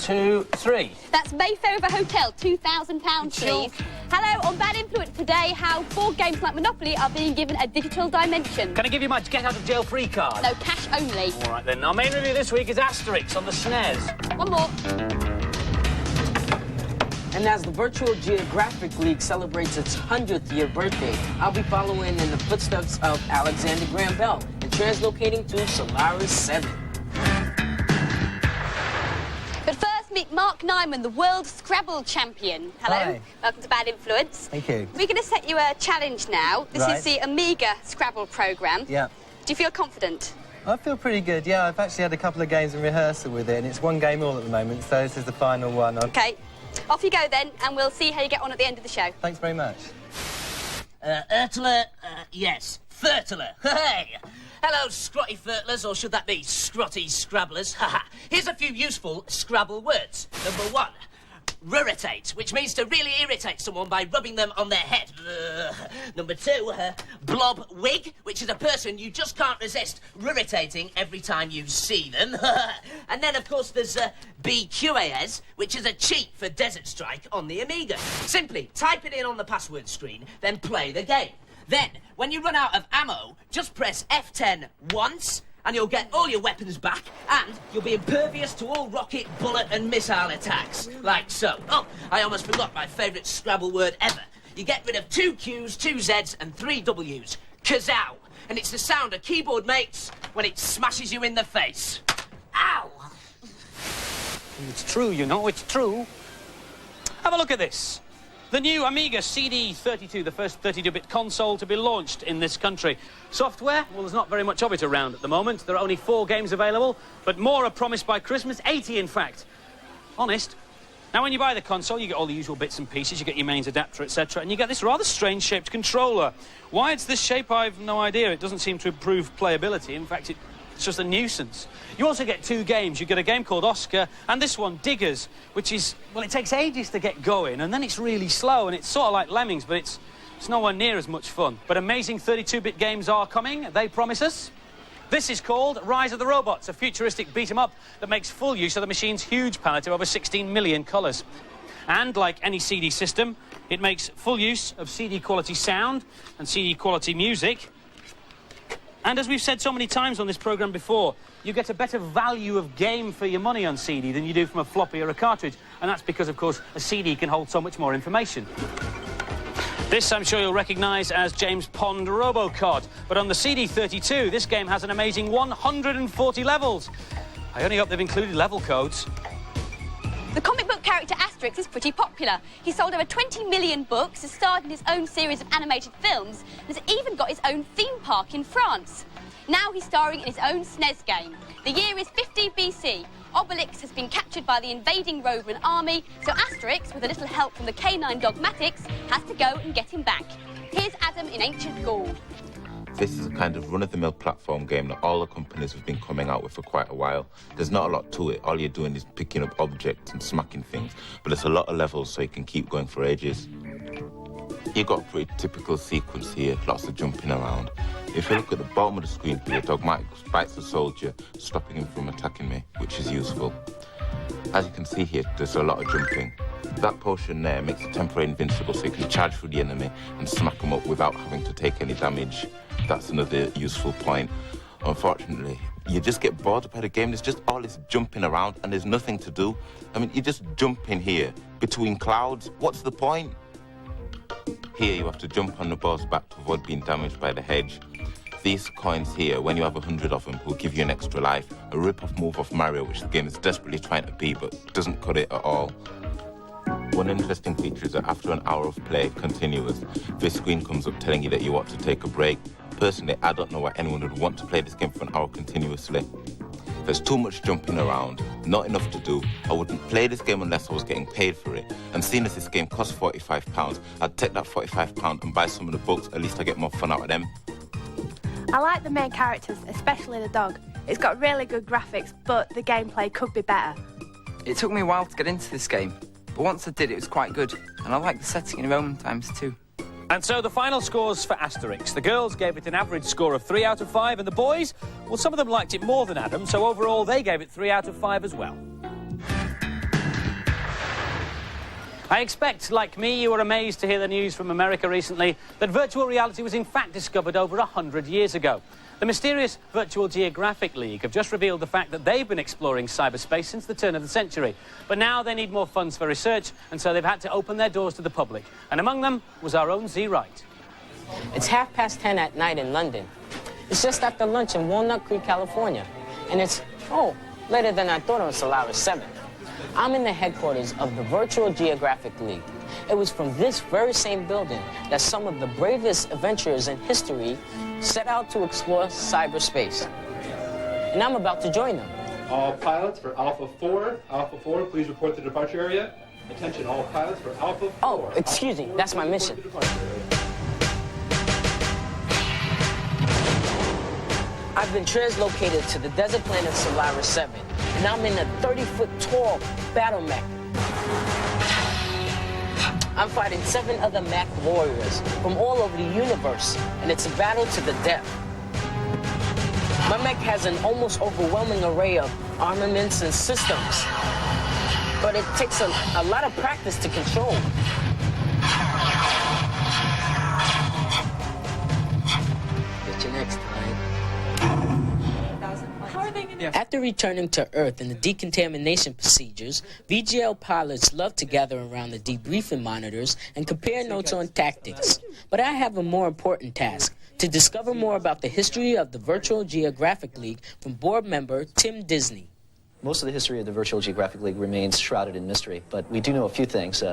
2, 3. That's Mayfair of a hotel, £2,000, please. Hello, on Bad Influence today, how board games like Monopoly are being given a digital dimension. Can I give you my get-out-of-jail-free card? No, cash only. All right, then. Our main review this week is Asterix on the SNES. One more. And as the Virtual Geographic League celebrates its 100th year birthday, I'll be following in the footsteps of Alexander Graham Bell and translocating to Solaris 7. But first, meet Mark Nyman, the World Scrabble Champion. Hello. Hi. Welcome to Bad Influence. Thank you. We're going to set you a challenge now. This is the Amiga Scrabble programme. Yeah. Do you feel confident? I feel pretty good, yeah. I've actually had a couple of games in rehearsal with it, and it's one game all at the moment, so this is the final one. OK. Off you go, then, and we'll see how you get on at the end of the show. Thanks very much. Ertler, yes. Fertler, hey! Hello, Scrotty Fertlers, or should that be Scrotty Scrabblers? Here's a few useful Scrabble words. Number 1, ruritate, which means to really irritate someone by rubbing them on their head. Number 2, blob wig, which is a person you just can't resist ruritating every time you see them. And then, of course, there's BQAS, which is a cheat for Desert Strike on the Amiga. Simply type it in on the password screen, then play the game. Then, when you run out of ammo, just press F10 once, and you'll get all your weapons back, and you'll be impervious to all rocket, bullet, and missile attacks. Like so. Oh, I almost forgot my favourite Scrabble word ever. You get rid of 2 Q's, 2 Z's, and 3 W's. Kazow! And it's the sound a keyboard makes when it smashes you in the face. Ow! It's true, you know, it's true. Have a look at this. The new Amiga CD32, the first 32-bit console to be launched in this country. Software? Well, there's not very much of it around at the moment. There are only 4 games available, but more are promised by Christmas. 80, in fact. Honest. Now, when you buy the console, you get all the usual bits and pieces. You get your mains adapter, etc., and you get this rather strange-shaped controller. Why it's this shape, I've no idea. It doesn't seem to improve playability. In fact, it's just a nuisance. You also get 2 games. You get a game called Oscar and this one, Diggers, which is, well, it takes ages to get going, and then it's really slow, and it's sort of like Lemmings, but it's nowhere near as much fun. But amazing 32-bit games are coming, they promise us. This is called Rise of the Robots, a futuristic beat-em-up that makes full use of the machine's huge palette of over 16 million colours. And, like any CD system, it makes full use of CD-quality sound and CD-quality music. And as we've said so many times on this programme before, you get a better value of game for your money on CD than you do from a floppy or a cartridge. And that's because, of course, a CD can hold so much more information. This, I'm sure you'll recognise as James Pond Robocod. But on the CD32, this game has an amazing 140 levels. I only hope they've included level codes. The comic book character Asterix is pretty popular. He sold over 20 million books, has starred in his own series of animated films, and has even got his own theme park in France. Now he's starring in his own SNES game. The year is 50 BC. Obelix has been captured by the invading Roman army, so Asterix, with a little help from the canine dogmatics, has to go and get him back. Here's Adam in ancient Gaul. This is a kind of run-of-the-mill platform game that all the companies have been coming out with for quite a while. There's not a lot to it. All you're doing is picking up objects and smacking things. But there's a lot of levels, so you can keep going for ages. You've got a pretty typical sequence here, lots of jumping around. If you look at the bottom of the screen here, Dogmatic bites a soldier, stopping him from attacking me, which is useful. As you can see here, there's a lot of jumping. That potion there makes it temporarily invincible, so you can charge through the enemy and smack them up without having to take any damage. That's another useful point. Unfortunately, you just get bored by the game. There's just all this jumping around and there's nothing to do. I mean, you just jump in here between clouds. What's the point? Here, you have to jump on the boss back to avoid being damaged by the hedge. These coins here, when you have 100 of them, will give you an extra life. A rip-off move off Mario, which the game is desperately trying to be, but doesn't cut it at all. One interesting feature is that after an hour of play, continuous, this screen comes up telling you that you ought to take a break. Personally, I don't know why anyone would want to play this game for an hour continuously. There's too much jumping around, not enough to do. I wouldn't play this game unless I was getting paid for it. And seeing as this game costs £45, I'd take that £45 and buy some of the books. At least I get more fun out of them. I like the main characters, especially the dog. It's got really good graphics, but the gameplay could be better. It took me a while to get into this game, but once I did, it was quite good. And I like the setting in Roman times too. And so the final scores for Asterix. The girls gave it an average score of 3 out of 5, and the boys, well, some of them liked it more than Adam, so overall they gave it 3 out of 5 as well. I expect, like me, you were amazed to hear the news from America recently that virtual reality was in fact discovered over 100 years ago. The mysterious Virtual Geographic League have just revealed the fact that they've been exploring cyberspace since the turn of the century. But now they need more funds for research, and so they've had to open their doors to the public. And among them was our own Z Wright. It's 10:30 at night in London. It's just after lunch in Walnut Creek, California. And it's, later than I thought on Solaris 7. I'm in the headquarters of the Virtual Geographic League. It was from this very same building that some of the bravest adventurers in history set out to explore cyberspace. And I'm about to join them. All pilots for Alpha 4. Alpha 4, please report to the departure area. Attention, all pilots for Alpha 4. Oh, excuse me, that's my mission. I've been translocated to the desert planet Solaris 7, and I'm in a 30-foot tall battle mech. I'm fighting 7 other mech warriors from all over the universe, and it's a battle to the death. My mech has an almost overwhelming array of armaments and systems, but it takes a lot of practice to control. Get you next time. After returning to Earth and the decontamination procedures, VGL pilots love to gather around the debriefing monitors and compare notes on tactics. But I have a more important task, to discover more about the history of the Virtual Geographic League from board member Tim Disney. Most of the history of the Virtual Geographic League remains shrouded in mystery, but we do know a few things,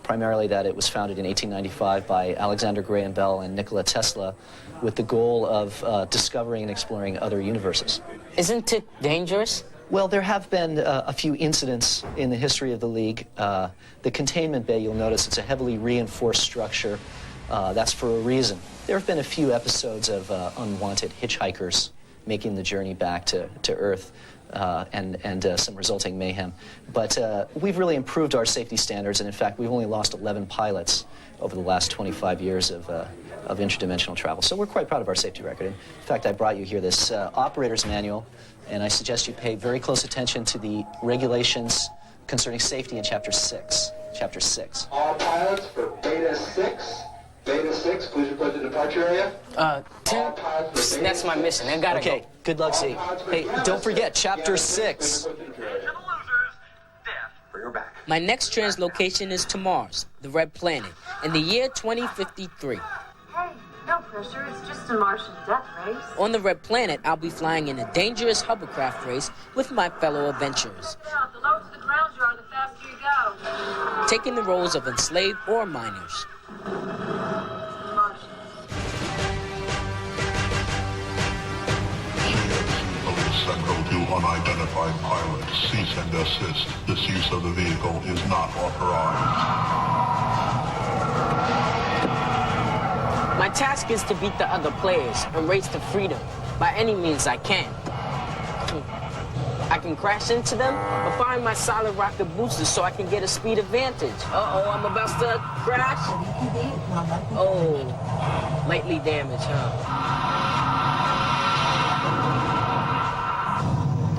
primarily that it was founded in 1895 by Alexander Graham Bell and Nikola Tesla with the goal of discovering and exploring other universes. Isn't it dangerous? Well, there have been a few incidents in the history of the League. The containment bay, you'll notice it's a heavily reinforced structure. That's for a reason. There have been a few episodes of unwanted hitchhikers making the journey back to Earth. And some resulting mayhem. But we've really improved our safety standards, and in fact, we've only lost 11 pilots over the last 25 years of interdimensional travel. So we're quite proud of our safety record. In fact, I brought you here this operator's manual, and I suggest you pay very close attention to the regulations concerning safety in Chapter 6. Chapter 6. All pilots for Beta 6. Beta 6, please report to the departure area. Tim, that's my mission. I gotta go. Good luck, Z. Hey, don't forget, Chapter 6. My next translocation is to Mars, the Red Planet, in the year 2053. Hey, no pressure. It's just a Martian death race. On the Red Planet, I'll be flying in a dangerous hovercraft race with my fellow adventurers. Yeah, the lower to the ground you are, the faster you go. Taking the roles of enslaved or miners. Central to unidentified pilot. Cease and desist. This use of the vehicle is not authorized. My task is to beat the other players and race to freedom by any means I can. I can crash into them or find my solid rocket boosters so I can get a speed advantage. Uh-oh, I'm about to crash. Oh, lightly damaged, huh?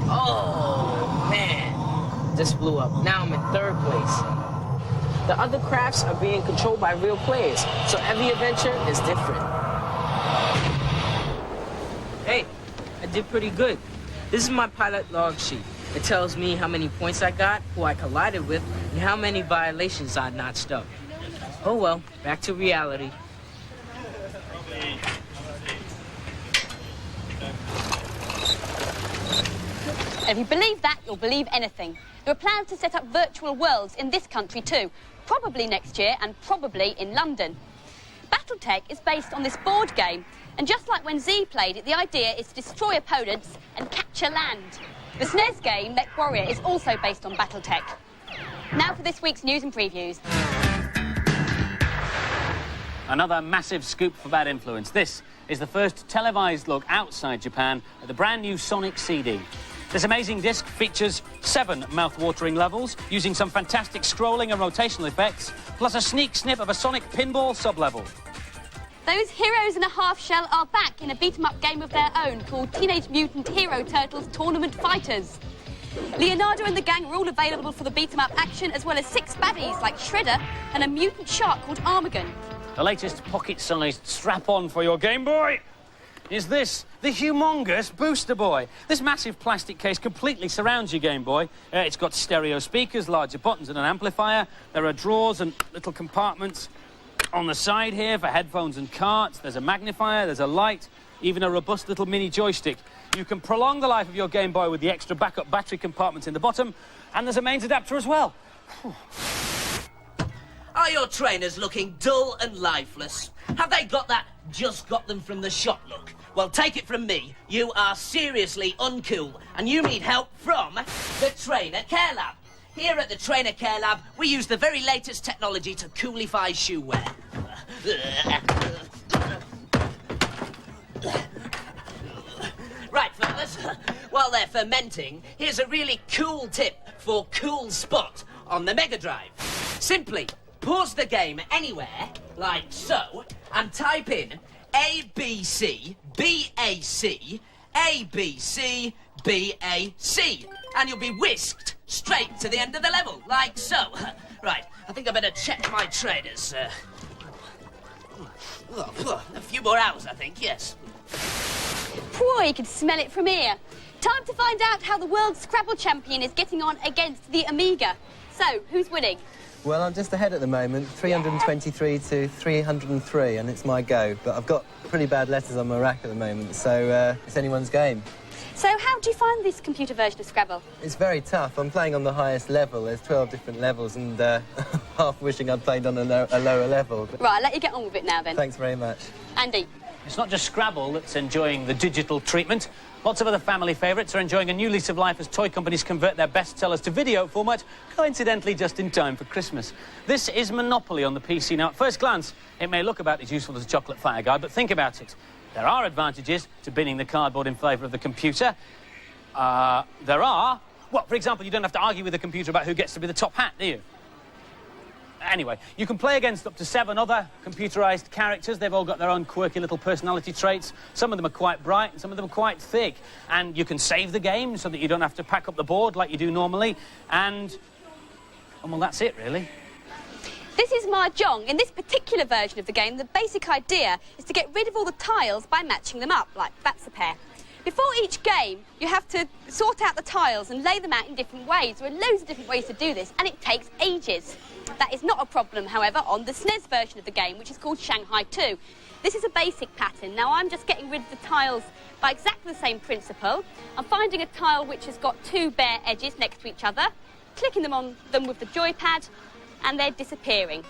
Oh, man. This blew up. Now I'm in 3rd place. The other crafts are being controlled by real players, so every adventure is different. Hey, I did pretty good. This is my pilot log sheet. It tells me how many points I got, who I collided with, and how many violations I notched up. Oh well, back to reality. And if you believe that, you'll believe anything. There are plans to set up virtual worlds in this country too, probably next year and probably in London. Battletech is based on this board game, and just like when Z played it, the idea is to destroy opponents and capture land. The SNES game, Mech Warrior, is also based on Battletech. Now for this week's news and previews. Another massive scoop for Bad Influence. This is the first televised look outside Japan at the brand new Sonic CD. This amazing disc features 7 mouth-watering levels, using some fantastic scrolling and rotational effects, plus a sneak snip of a Sonic pinball sub-level. Those heroes in a half shell are back in a beat-em-up game of their own called Teenage Mutant Hero Turtles Tournament Fighters. Leonardo and the gang are all available for the beat-em-up action, as well as 6 baddies like Shredder and a mutant shark called Armagon. The latest pocket-sized strap-on for your Game Boy is this, the humongous Booster Boy. This massive plastic case completely surrounds your Game Boy. It's got stereo speakers, larger buttons and an amplifier. There are drawers and little compartments on the side here for headphones and carts. There's a magnifier, there's a light, even a robust little mini joystick. You can prolong the life of your Game Boy with the extra backup battery compartments in the bottom, and there's a mains adapter as well. Are your trainers looking dull and lifeless? Have they got that just got them from the shop look? Well, take it from me, you are seriously uncool, and you need help from the Trainer Care Lab. Here at the Trainer Care Lab, we use the very latest technology to coolify shoe wear. Right, fellas, while they're fermenting, here's a really cool tip for Cool Spot on the Mega Drive. Simply pause the game anywhere, like so, and type in ABC, BAC, ABC, BAC, and you'll be whisked straight to the end of the level, like so. Right, I think I better check my trainers. A few more hours, I think, yes. Boy, you can smell it from here. Time to find out how the world Scrabble champion is getting on against the Amiga. So, who's winning? Well, I'm just ahead at the moment, 323 to 303, and it's my go. But I've got pretty bad letters on my rack at the moment, so it's anyone's game. So how do you find this computer version of Scrabble? It's very tough. I'm playing on the highest level. There's 12 different levels, and half wishing I'd played on a lower level. But... Right, I'll let you get on with it now, then. Thanks very much. Andy? It's not just Scrabble that's enjoying the digital treatment. Lots of other family favourites are enjoying a new lease of life as toy companies convert their bestsellers to video format, coincidentally just in time for Christmas. This is Monopoly on the PC. Now, at first glance, it may look about as useful as a chocolate fire guide, but think about it. There are advantages to binning the cardboard in favour of the computer. There are... Well, for example, you don't have to argue with the computer about who gets to be the top hat, do you? Anyway, you can play against up to 7 other computerised characters. They've all got their own quirky little personality traits. Some of them are quite bright, and some of them are quite thick. And you can save the game so that you don't have to pack up the board like you do normally. And well, that's it, really. This is Mahjong. In this particular version of the game, the basic idea is to get rid of all the tiles by matching them up, like that's a pair. Before each game, you have to sort out the tiles and lay them out in different ways. There are loads of different ways to do this, and it takes ages. That is not a problem, however, on the SNES version of the game, which is called Shanghai 2. This is a basic pattern. Now, I'm just getting rid of the tiles by exactly the same principle. I'm finding a tile which has got 2 bare edges next to each other, clicking them on them with the joypad, and they're disappearing.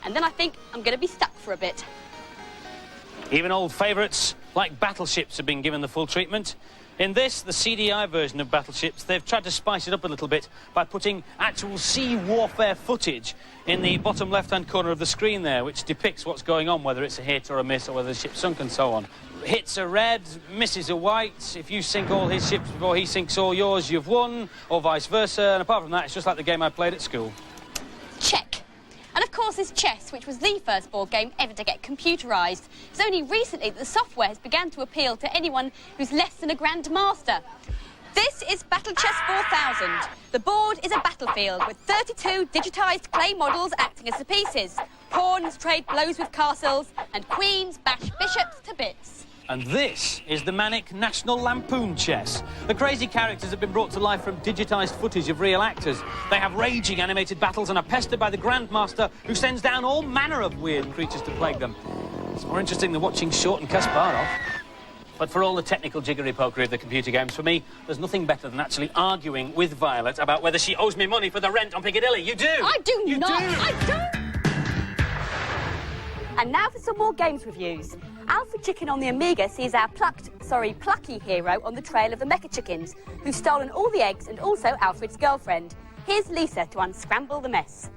And then I think I'm going to be stuck for a bit. Even old favourites like battleships have been given the full treatment. In this, the CDI version of battleships, they've tried to spice it up a little bit by putting actual sea warfare footage in the bottom left-hand corner of the screen there, which depicts what's going on, whether it's a hit or a miss or whether the ship's sunk and so on. Hits are red, misses are white. If you sink all his ships before he sinks all yours, you've won, or vice versa. And apart from that, it's just like the game I played at school. Check. And of course there's chess, which was the first board game ever to get computerised. It's only recently that the software has begun to appeal to anyone who's less than a grandmaster. This is Battle Chess 4000. The board is a battlefield with 32 digitised clay models acting as the pieces. Pawns trade blows with castles, and queens bash bishops to bits. And this is the manic National Lampoon chess. The crazy characters have been brought to life from digitised footage of real actors. They have raging animated battles and are pestered by the Grandmaster, who sends down all manner of weird creatures to plague them. It's more interesting than watching Short and Kasparov. But for all the technical jiggery-pokery of the computer games, for me, there's nothing better than actually arguing with Violet about whether she owes me money for the rent on Piccadilly. You do! I do you not! Do. I don't! And now for some more games reviews. Alfred Chicken on the Amiga sees our plucky hero on the trail of the Mecha Chickens, who've stolen all the eggs and also Alfred's girlfriend. Here's Lisa to unscramble the mess.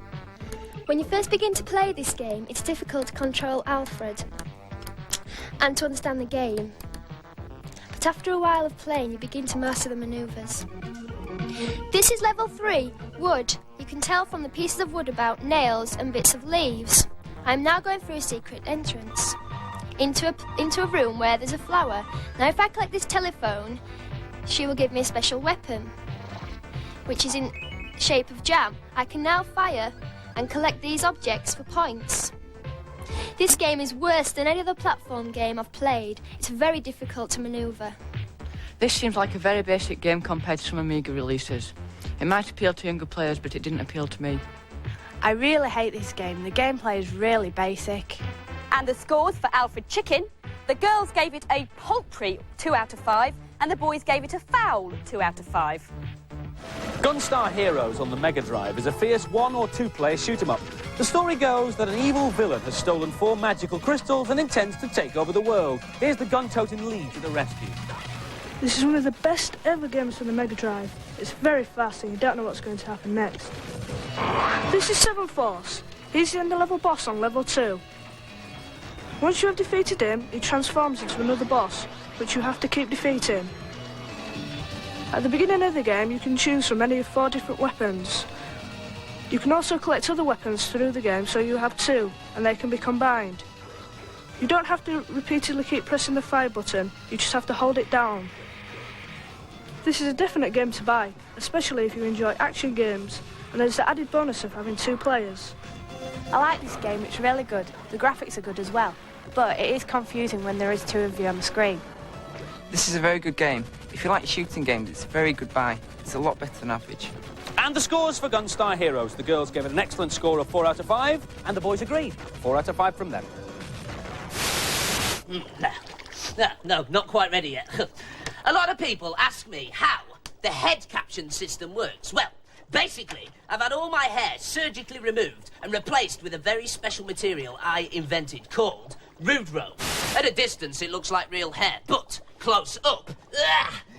When you first begin to play this game, it's difficult to control Alfred and to understand the game. But after a while of playing, you begin to master the manoeuvres. This is level 3, wood. You can tell from the pieces of wood about nails and bits of leaves. I'm now going through a secret entrance into a room where there's a flower. Now if I collect this telephone, she will give me a special weapon. which is in shape of jam, I can now fire and collect these objects for points. This game is worse than any other platform game I've played. It's very difficult to manoeuvre. This seems like a very basic game compared to some Amiga releases. It might appeal to younger players, but it didn't appeal to me. I really hate this game. The gameplay is really basic. And the scores for Alfred Chicken: the girls gave it a paltry 2 out of 5, and the boys gave it a foul 2 out of 5. Gunstar Heroes on the Mega Drive is a fierce 1- or 2-player shoot-'em-up. The story goes that an evil villain has stolen 4 magical crystals and intends to take over the world. Here's the gun-toting lead to the rescue. This is one of the best ever games for the Mega Drive. It's very fast and you don't know what's going to happen next. This is 7 Force. He's the end-level boss on level 2. Once you have defeated him, he transforms into another boss, which you have to keep defeating. At the beginning of the game, you can choose from any of 4 different weapons. You can also collect other weapons through the game, so you have 2, and they can be combined. You don't have to repeatedly keep pressing the fire button, you just have to hold it down. This is a definite game to buy, especially if you enjoy action games, and there's the added bonus of having 2 players. I like this game, it's really good. The graphics are good as well, but it is confusing when there is 2 of you on the screen. This is a very good game. If you like shooting games, it's a very good buy. It's a lot better than average. And the scores for Gunstar Heroes. The girls gave it an excellent score of 4 out of 5, and the boys agreed. 4 out of 5 from them. No, not quite ready yet. A lot of people ask me how the head caption system works. Well, basically, I've had all my hair surgically removed and replaced with a very special material I invented called Rudro. At a distance, it looks like real hair, but close up,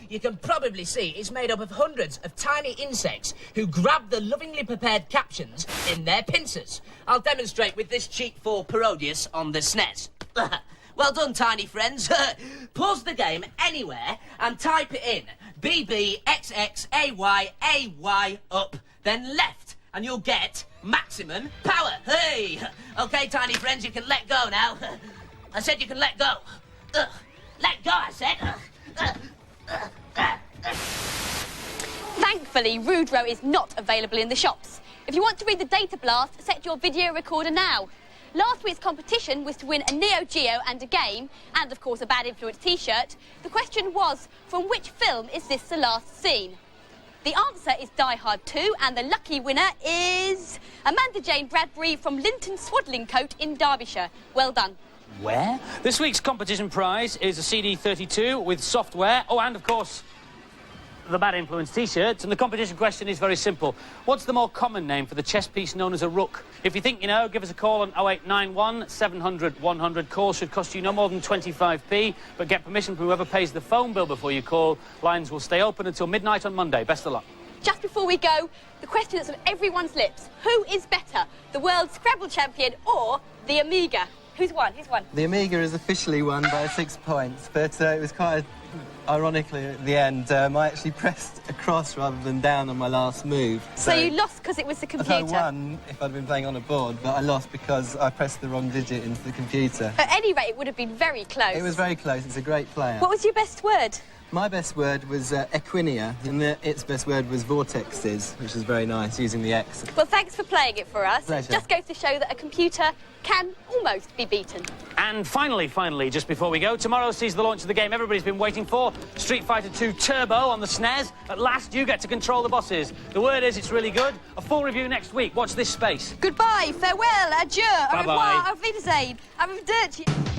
you can probably see it's made up of hundreds of tiny insects who grab the lovingly prepared captions in their pincers. I'll demonstrate with this cheat for Parodius on the SNES. Well done, tiny friends. Pause the game anywhere and type it in. BBXXAYAY up, then left, and you'll get maximum power. Hey! OK, tiny friends, you can let go now. I said you can let go. Let go, I said. Thankfully, Rudro is not available in the shops. If you want to read the data blast, set your video recorder now. Last week's competition was to win a Neo Geo and a game, and of course a Bad Influence t-shirt. The question was, from which film is this the last scene? The answer is Die Hard 2, and the lucky winner is Amanda Jane Bradbury from Linton Swaddlingcote in Derbyshire. Well done. Where? This week's competition prize is a CD32 with software. Oh, and of course, the Bad Influence t-shirts. And the competition question is very simple. What's the more common name for the chess piece known as a rook? If you think you know, give us a call on 0891 700 100. Calls should cost you no more than 25p, but get permission from whoever pays the phone bill before you call. Lines will stay open until midnight on Monday. Best of luck. Just before we go, the question that's on everyone's lips. Who is better, the world Scrabble champion or the Amiga? Who's won? Who's won? The Amiga is officially won by 6 points, but it was quite ironically at the end. I actually pressed across rather than down on my last move. So you lost because it was the computer? I won if I'd been playing on a board, but I lost because I pressed the wrong digit into the computer. At any rate, it would have been very close. It was very close. It's a great player. What was your best word? My best word was Equinia, and its best word was vortexes, which is very nice, using the X. Well, thanks for playing it for us. Pleasure. Just goes to show that a computer can almost be beaten. And finally, just before we go, tomorrow sees the launch of the game everybody's been waiting for, Street Fighter 2 Turbo on the SNES. At last, you get to control the bosses. The word is it's really good. A full review next week. Watch this space. Goodbye, farewell, adieu, au Bye-bye. revoir, auf Wiedersehen, arrivederci.